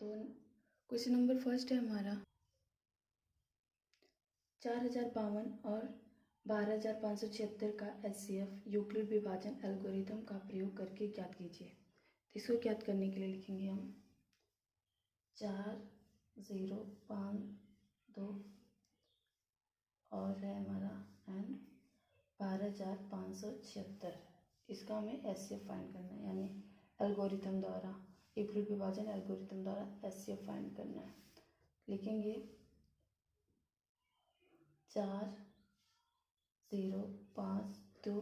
तो question number first है हमारा 4052 और 12576 का HCF यूक्लिड विभाजन एल्गोरिथम का प्रयोग करके ज्ञात कीजिए। तो इसको ज्ञात करने के लिए लिखेंगे हम 4052 और है हमारा एंड 12576। इसका हमें HCF फाइंड करना है, यानी एल्गोरिथम द्वारा यूक्लिड विभाजन एल्गोरिथम द्वारा HCF फाइंड करना है। लिखेंगे 4052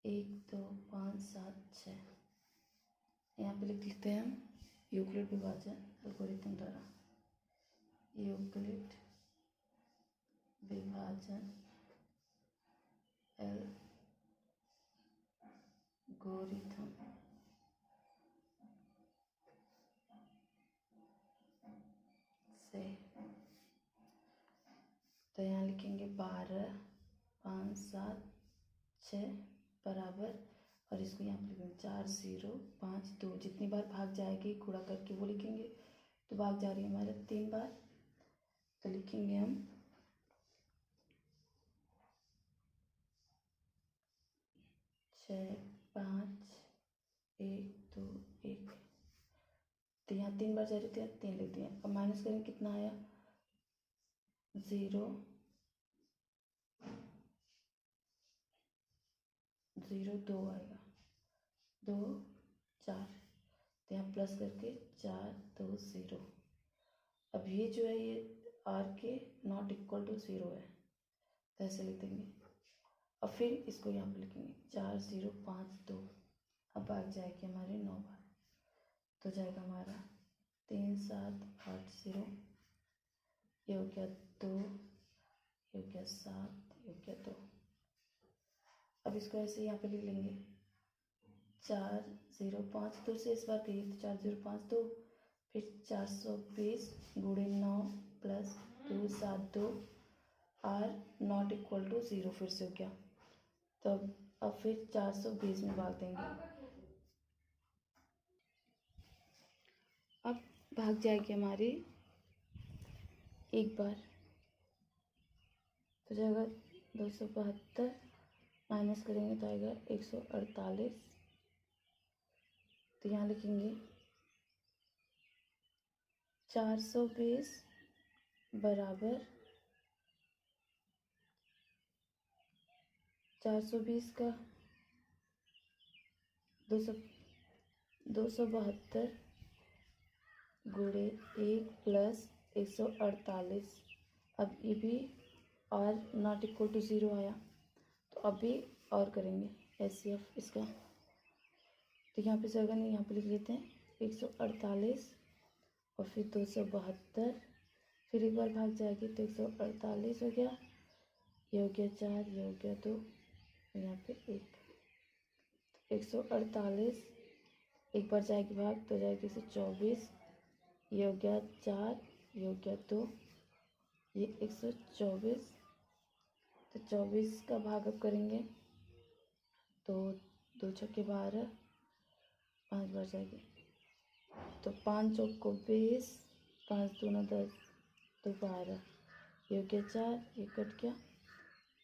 1 2 5 7 6। यहाँ पे लिख लेते हैं हम यूक्लिड विभाजन एल्गोरिथम द्वारा यूक्लिड विभाजन एल्गोरिथम से। तो यहाँ लिखेंगे 12 5 7 6 बराबर, और इसको यहाँ पर लिखेंगे 4 0 5 2। जितनी बार भाग जाएगी गुणा करके वो लिखेंगे, तो भाग जा रही है हमारे 3 बार, तो लिखेंगे हम 6 5 1 2 1। तो यहाँ 3 बार जा रही थी, 3 लिख दिया। अब माइनस करेंगे, कितना आया 0 0 2 आएगा 2 4। तो यहाँ प्लस करके 4 2 0। अब ये जो है ये आर के नॉट इक्वल टू 0 है, तो ऐसे लिख देंगे। अब फिर इसको यहाँ पे लिखेंगे 4 0 5 2। अब भाग जाएगी हमारे 9 बार, तो जाएगा हमारा 3 7 8 0। ये हो गया 2, ये हो गया 7, ये हो गया 2। अब इसको ऐसे यहाँ पे लिख लेंगे 4 0 5 2 से इस बार कहिए तो 4 0 5 2, फिर 420 गुणे 9 plus 2 7 2 are not equal to 0 फिर से हो गया। तो अब फिर 420 में भाग देंगे। अब भाग जाएगी हमारी एक बार, तो जाएगा 272 माइनस करेंगे तो आएगा 148। तो यहाँ लिखेंगे 420 बराबर 420 का 272 गुणे 1 प्लस 148। अब ये भी और नॉट इक्वल टू 0 आया, तो अभी और करेंगे HCF इसका। तो यहाँ पे जगह नहीं, यहाँ पे लिख लेते हैं 148 और फिर 272, फिर एक बार भाग जाएगी तो 148 हो गया, ये हो गया 4, ये हो गया 2, यहाँ पे 1। 148 एक बार जाएगी भाग तो जाएगी 124, ये हो गया 4, ये हो गया 2, ये 124। तो 24 का भाग अब करेंगे तो 2 छक्के 12, 5 बार जाएगी तो 5 चौक को 20, 5 दूना 10, 2 12, ये हो गया 4, ये कट गया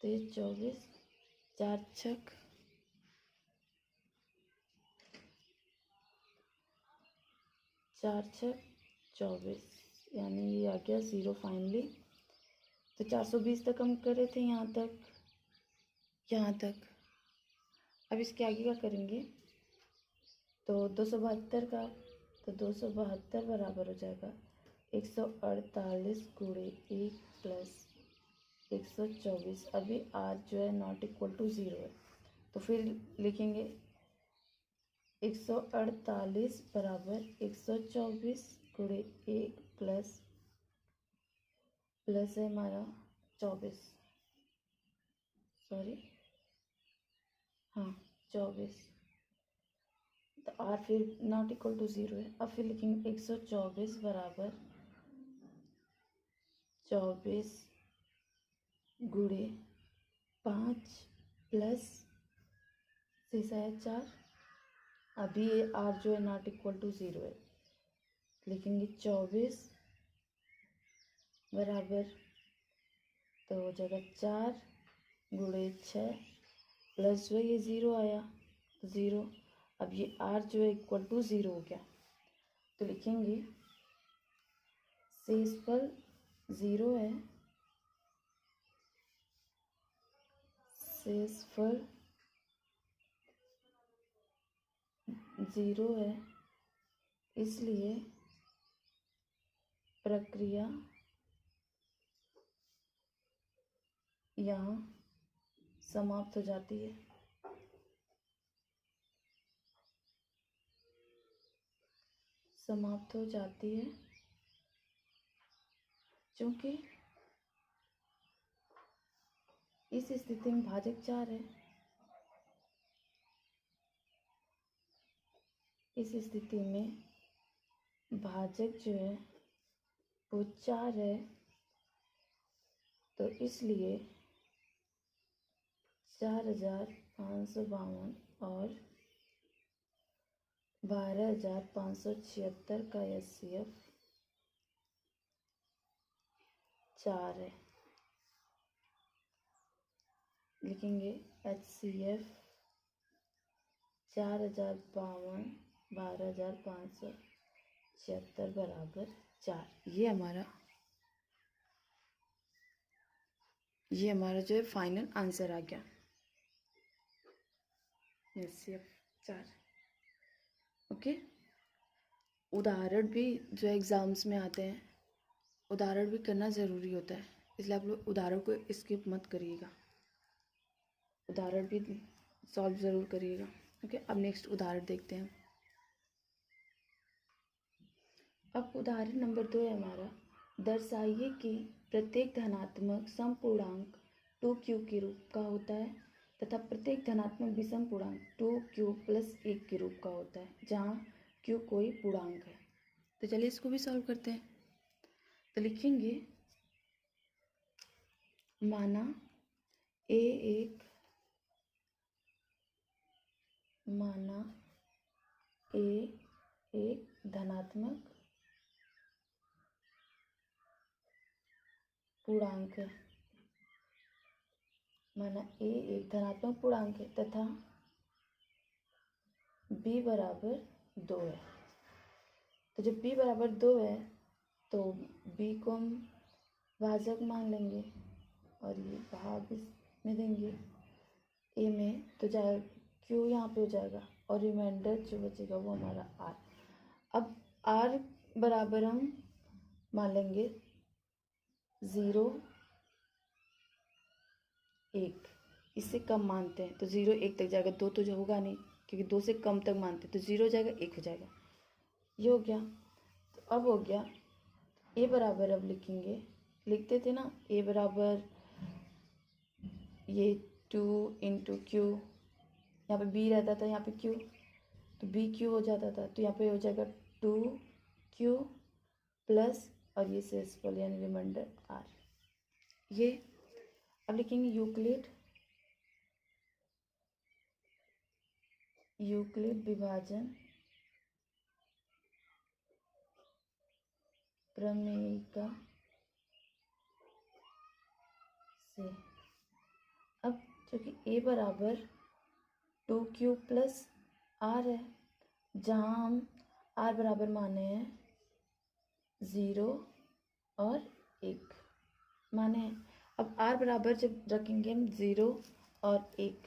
तो ये 24, 4 छक 4 छक 24, यानी ये आ गया 0 फाइनली। तो 420 तक हम कर रहे थे यहाँ तक। अब इसके आगे क्या करेंगे, तो 272 का, तो 272 बराबर हो जाएगा 148 गुणे 1 प्लस 124। अभी आर जो है नॉट इक्वल टू 0 है, तो फिर लिखेंगे 148 बराबर 124 गुणे 1 प्लस है हमारा 24, सॉरी हाँ 24। तो आर फिर नॉट इक्वल टू 0 है। अब फिर लिखेंगे 124 बराबर 24 गुणे 5 प्लस 6 है 4। अभी ये आर जो है नॉट इक्वल टू 0 है, लिखेंगे 24 बराबर, तो हो जाएगा 4 गुणे 6 प्लस जो है ये 0 आया, 0। अब ये r जो है इक्वल टू 0 हो गया, तो लिखेंगे शेषफल 0 है, शेषफल 0 है, इसलिए प्रक्रिया यहाँ समाप्त हो जाती है। समाप्त हो जाती है क्योंकि इस स्थिति में भाजक 4 है, इस स्थिति में भाजक जो है वो 4 है, तो इसलिए 4552 और 12576 का HCF 4 है। लिखेंगे HCF 4052 12576 बराबर 4। ये हमारा जो है फाइनल आंसर आ गया, HCF 4। ओके, उदाहरण भी जो एग्ज़ाम्स में आते हैं, उदाहरण भी करना ज़रूरी होता है, इसलिए आप लोग उदाहरण को स्किप मत करिएगा, उदाहरण भी सॉल्व ज़रूर करिएगा। ओके, अब नेक्स्ट उदाहरण देखते हैं। अब उदाहरण नंबर 2 है हमारा, दर्शाइए कि प्रत्येक धनात्मक समपूर्णांक 2q के रूप का होता है तथा प्रत्येक धनात्मक विषम पूर्णांक 2q प्लस 1 के रूप का होता है, जहाँ q कोई पूर्णांक है। तो चलिए इसको भी सॉल्व करते हैं। तो लिखेंगे माना a एक धनात्मक पूर्णांक है, माना a एक धनात्मक पूर्णांक है तथा b बराबर 2 है। तो जब b बराबर 2 है तो b को हम भाजक मान लेंगे और ये भाग इसमें देंगे a में, तो जाएगा q यहाँ पे हो जाएगा और रिमाइंडर जो बचेगा वो हमारा r। अब r बराबर हम मान लेंगे 0 1, इससे कम मानते हैं तो 0 1 तक जाएगा, 2 तो जो होगा नहीं क्योंकि 2 से कम तक मानते हैं, तो 0 हो जाएगा 1 हो जाएगा, ये हो गया। तो अब हो गया a बराबर, अब लिखते थे ना a बराबर ये 2 इंटू क्यू, यहाँ पे b रहता था, यहाँ पे q, तो b q हो जाता था, तो यहाँ पे हो जाएगा 2q प्लस और ये शेषफल यानी रिमाइंडर r। ये अब लिखेंगे यूक्लिड विभाजन प्रमेयिका से। अब चूँकि a बराबर 2q प्लस r है, जहाँ हम r बराबर माने हैं 0 और 1 माने हैं। अब r बराबर जब रखेंगे हम 0 और 1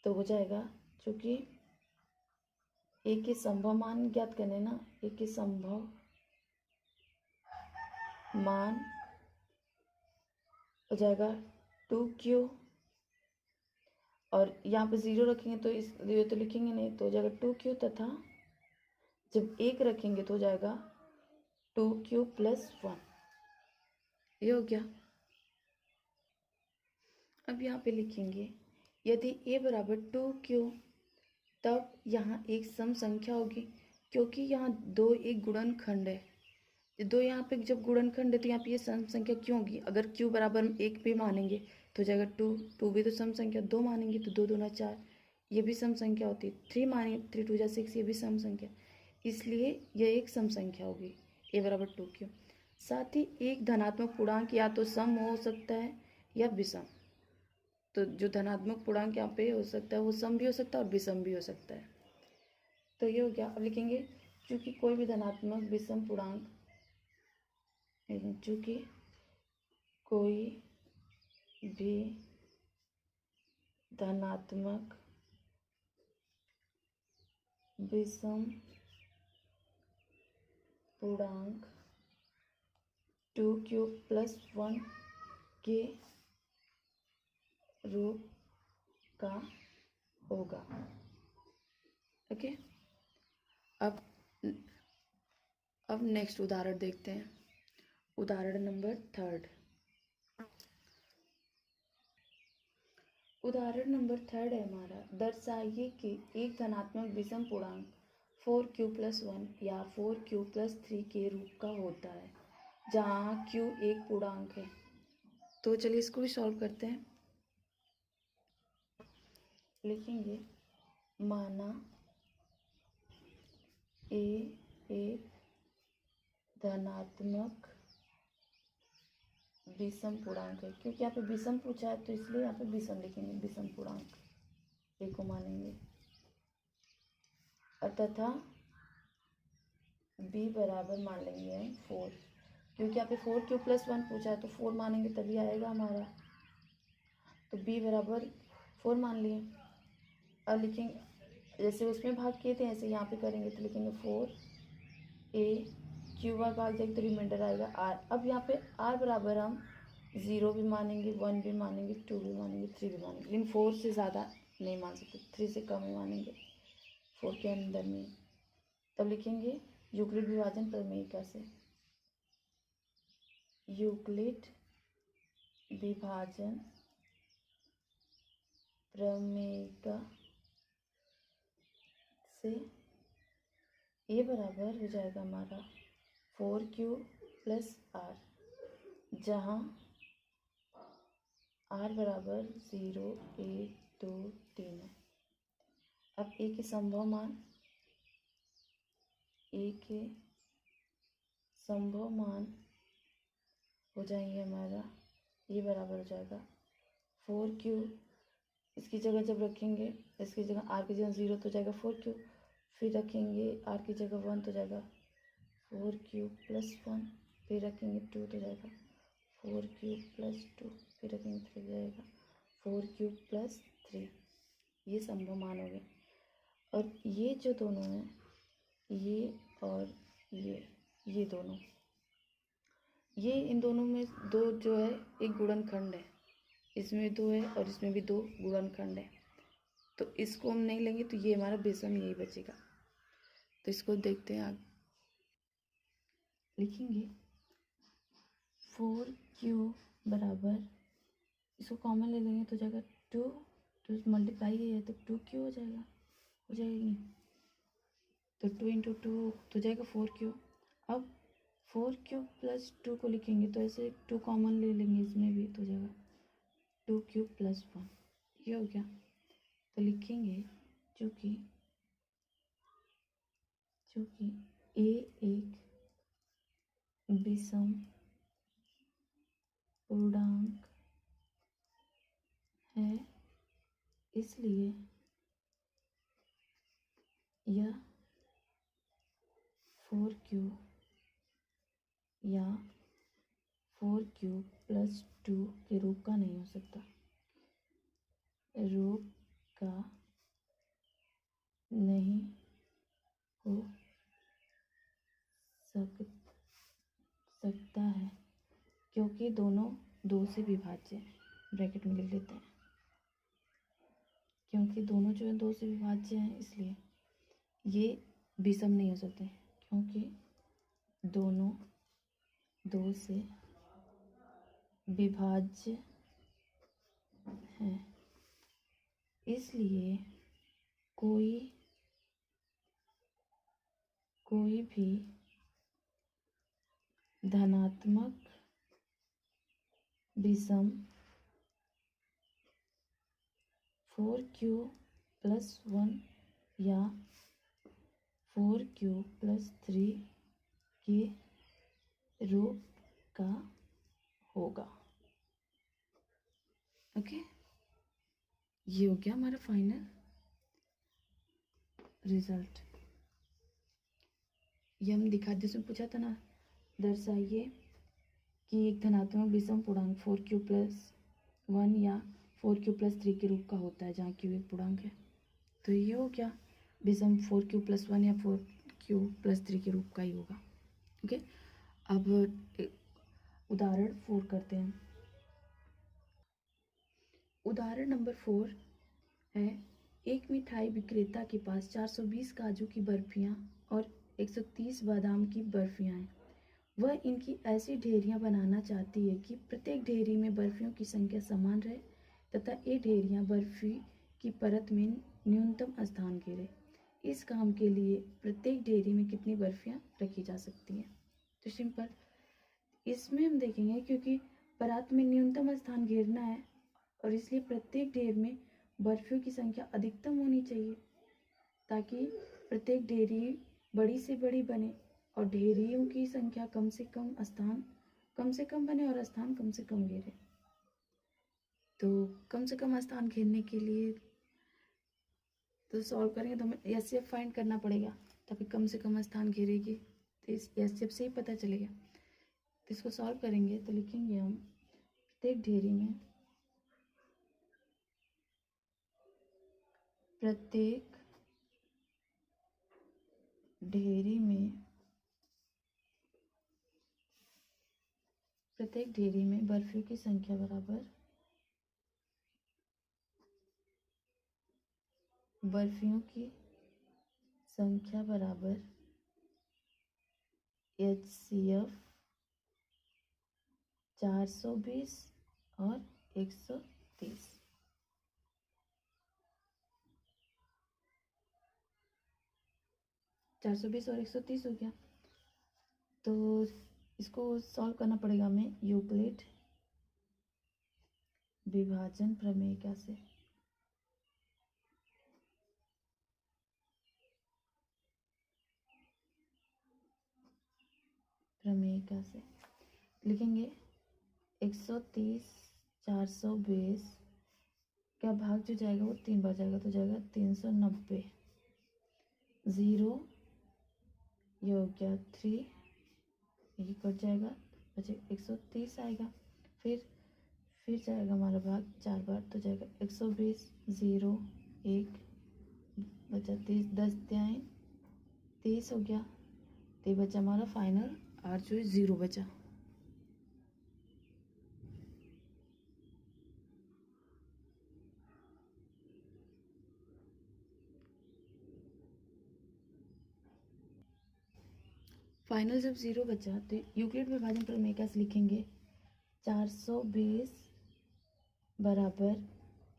तो हो जाएगा, चूँकि a के संभव मान ज्ञात करने ना, a के संभव मान हो जाएगा 2q और यहाँ पे 0 रखेंगे तो इस 0 तो लिखेंगे नहीं, तो हो जाएगा 2q तथा जब 1 रखेंगे तो हो जाएगा 2q प्लस 1। ये हो गया। अब यहाँ पे लिखेंगे यदि a बराबर 2q तब यहाँ एक सम संख्या होगी, क्योंकि यहाँ 2 एक गुणनखंड है, 2 यहाँ पे जब गुणनखंड है तो यहाँ पे ये सम संख्या क्यों होगी। अगर q बराबर 1 भी मानेंगे तो हो जाएगा 2 भी तो सम संख्या, 2 मानेंगे तो 2 दूना 4, ये भी सम संख्या होती है, 3 मानेंगे 3 2 जा 6, ये भी सम संख्या, इसलिए यह एक सम संख्या होगी a बराबर 2q। साथ ही एक धनात्मक पूर्णांक या तो सम हो सकता है या विषम। तो जो धनात्मक पूर्णांक यहाँ पे हो सकता है वो सम भी हो सकता है और विषम भी हो सकता है। तो ये हो गया। अब लिखेंगे चूँकि कोई भी धनात्मक विषम पूर्णांक, चूँकि कोई भी धनात्मक विषम पूर्णांक 2q + 1 के रूप का होगा। ओके, अब नेक्स्ट उदाहरण देखते हैं। उदाहरण नंबर 3। उदाहरण नंबर 3 है हमारा, दर्शाइए कि एक धनात्मक विषम पूर्णांक 4q + 1 या 4q + 3 के रूप का होता है जहाँ q एक पूर्णांक है। तो चलिए इसको भी सॉल्व करते हैं। लिखेंगे माना a एक धनात्मक विषम पूर्णांक है, क्योंकि यहाँ पे विषम पूछा है तो इसलिए यहाँ पे विषम लिखेंगे, विषम पूर्णांक a को मानेंगे। तथा b बराबर मान लेंगे हम 4, क्योंकि यहाँ पे 4q + 1 पूछा है तो 4 मानेंगे तभी आएगा हमारा। तो b बराबर 4 मान लिए। अब लिखेंगे जैसे उसमें भाग किए थे ऐसे यहाँ पे करेंगे, तो लिखेंगे 4a q बार भाग जाएगी तो रिमाइंडर आएगा r। अब यहाँ पे r बराबर हम 0 भी मानेंगे, 1 भी मानेंगे, 2 भी मानेंगे, 3 भी मानेंगे, लेकिन 4 से ज़्यादा नहीं मान सकते, 3 से कम ही मानेंगे 4 के अंदर में। तब लिखेंगे यूक्लिड विभाजन प्रमेयिका से, यूक्लिड विभाजन प्रमेयिका से a बराबर हो जाएगा हमारा 4q + r, जहाँ r बराबर 0, 1, 2, 3 है। अब a के संभव मान, a के संभव मान हो जाएंगे हमारा, ये बराबर हो जाएगा 4q, इसकी जगह जब रखेंगे, इसकी जगह r की जगह 0 तो हो जाएगा 4q, फिर रखेंगे r की जगह 1 तो हो जाएगा 4q + 1, फिर रखेंगे 2 तो हो जाएगा 4q + 2, फिर रखेंगे 3 हो जाएगा 4q + 3। ये संभव मान हो गए। और ये जो दोनों हैं, ये और ये दोनों, ये इन दोनों में दो जो है एक गुणनखंड है, इसमें 2 है और इसमें भी 2 गुणनखंड है, तो इसको हम नहीं लेंगे तो ये हमारा विषम यही बचेगा। तो इसको देखते हैं आगे। लिखेंगे 4q बराबर, इसको कॉमन ले लेंगे तो जाएगा 2, तो मल्टीप्लाई है तो 2q हो जाएगा, हो जाएगी तो 2 × 2 तो जाएगा 4q। अब 4q + 2 को लिखेंगे तो ऐसे 2 कॉमन ले लेंगे इसमें भी तो जाएगा 2q + 1, ये हो गया। तो लिखेंगे चूँकि a एक विषम पूर्णांक है, इसलिए यह 4q या 4q + 2 के रूप का नहीं हो सकता, रूप का नहीं हो सकता है, क्योंकि दोनों 2 से विभाज्य हैं। ब्रैकेट में लिख लेते हैं, क्योंकि दोनों जो है 2 से विभाज्य हैं इसलिए ये विषम नहीं हो सकते, क्योंकि दोनों 2 से विभाज्य हैं, इसलिए कोई भी धनात्मक विषम 4q + 1 या 4q + 3 के रूप का होगा। ओके, ये हो गया हमारा फाइनल रिजल्ट। ये हम दिखाते उसमें पूछा था ना, दर्शाइए कि एक धनात्मक विषम पूर्णांक 4q + 1 या 4q + 3 के रूप का होता है, जहाँ q एक पूर्णांक है। तो ये हो गया विषम 4q + 1 या 4q + 3 के रूप का ही होगा। ओके, अब उदाहरण 4 करते हैं। उदाहरण नंबर 4 है, एक मिठाई विक्रेता के पास 420 काजू की बर्फियाँ और 130 बादाम की बर्फियाँ हैं। वह इनकी ऐसी ढेरियाँ बनाना चाहती है कि प्रत्येक ढेरी में बर्फियों की संख्या समान रहे तथा ये ढेरियाँ बर्फी की परत में न्यूनतम स्थान घेरे। इस काम के लिए प्रत्येक ढेरी में कितनी बर्फियाँ रखी जा सकती हैं? तो सिंपल, इसमें हम देखेंगे क्योंकि परत में न्यूनतम स्थान घेरना है और इसलिए प्रत्येक ढेर में बर्फियों की संख्या अधिकतम होनी चाहिए ताकि प्रत्येक ढेरी बड़ी से बड़ी बने और ढेरियों की संख्या कम से कम बने और स्थान कम से कम घेरे। तो कम से कम स्थान घेरने के लिए तो सॉल्व करेंगे तो हमें एचसीएफ फाइंड करना पड़ेगा, तभी कम से कम स्थान घेरेगी। तो इस एचसीएफ से ही पता चलेगा। तो इसको सॉल्व करेंगे तो लिखेंगे हम प्रत्येक ढेरी में प्रत्येक ढेरी में बर्फियों की संख्या बराबर HCF 420 और 130। चार सौ बीस और 130 हो गया। तो इसको सॉल्व करना पड़ेगा हमें यूक्लिड विभाजन प्रमेय से। लिखेंगे 130 420 का भाग जो जाएगा वो 3 बार जाएगा, तो जाएगा 390, 0 ये हो गया 3, ये कट जाएगा, बचे 130 आएगा। फिर जाएगा हमारा भाग 4 बार, तो जाएगा 120, 0 1 बचा 30, 10 त्याएँ 30 हो गया। तो बचा हमारा फाइनल आर जो है 0 बचा। फाइनल जब 0 बचा तो यूक्लिड विभाजन प्रमेय कैसे लिखेंगे? 420 बराबर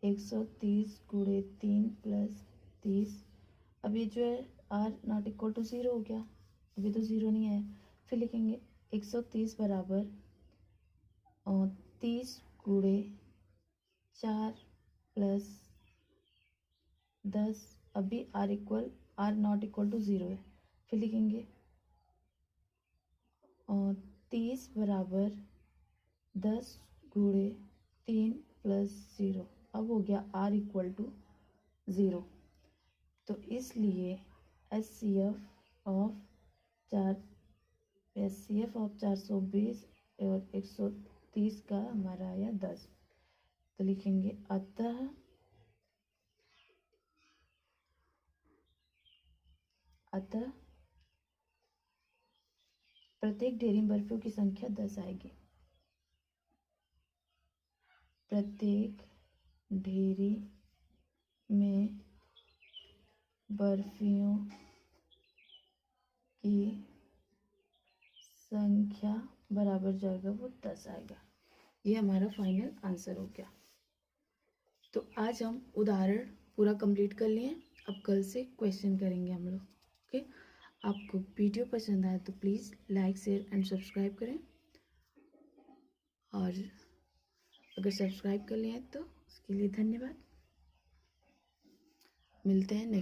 130 गुणे 3 + 30। अब ये जो है r नॉट इक्वल टू 0 हो गया, अभी तो 0 नहीं है। फिर लिखेंगे 130 बराबर 30 गुणे 4 + 10। अभी r नॉट इक्वल टू 0 है। फिर लिखेंगे 30 बराबर 10 गुणे 3 + 0। अब हो गया r इक्वल टू 0। तो इसलिए HCF ऑफ 420 और 130 का हमारा आया 10। तो लिखेंगे अतः प्रत्येक ढेरी में बर्फियों की संख्या 10 आएगी। प्रत्येक ढेरी में बर्फियों की संख्या बराबर जाएगा वो 10 आएगा। ये हमारा फाइनल आंसर हो गया। तो आज हम उदाहरण पूरा कंप्लीट कर लिए। अब कल से क्वेश्चन करेंगे हम लोग। ओके, आपको वीडियो पसंद आए तो please like share and subscribe करें, और अगर सब्सक्राइब कर लिए हैं तो उसके लिए धन्यवाद। मिलते हैं नेक्स्ट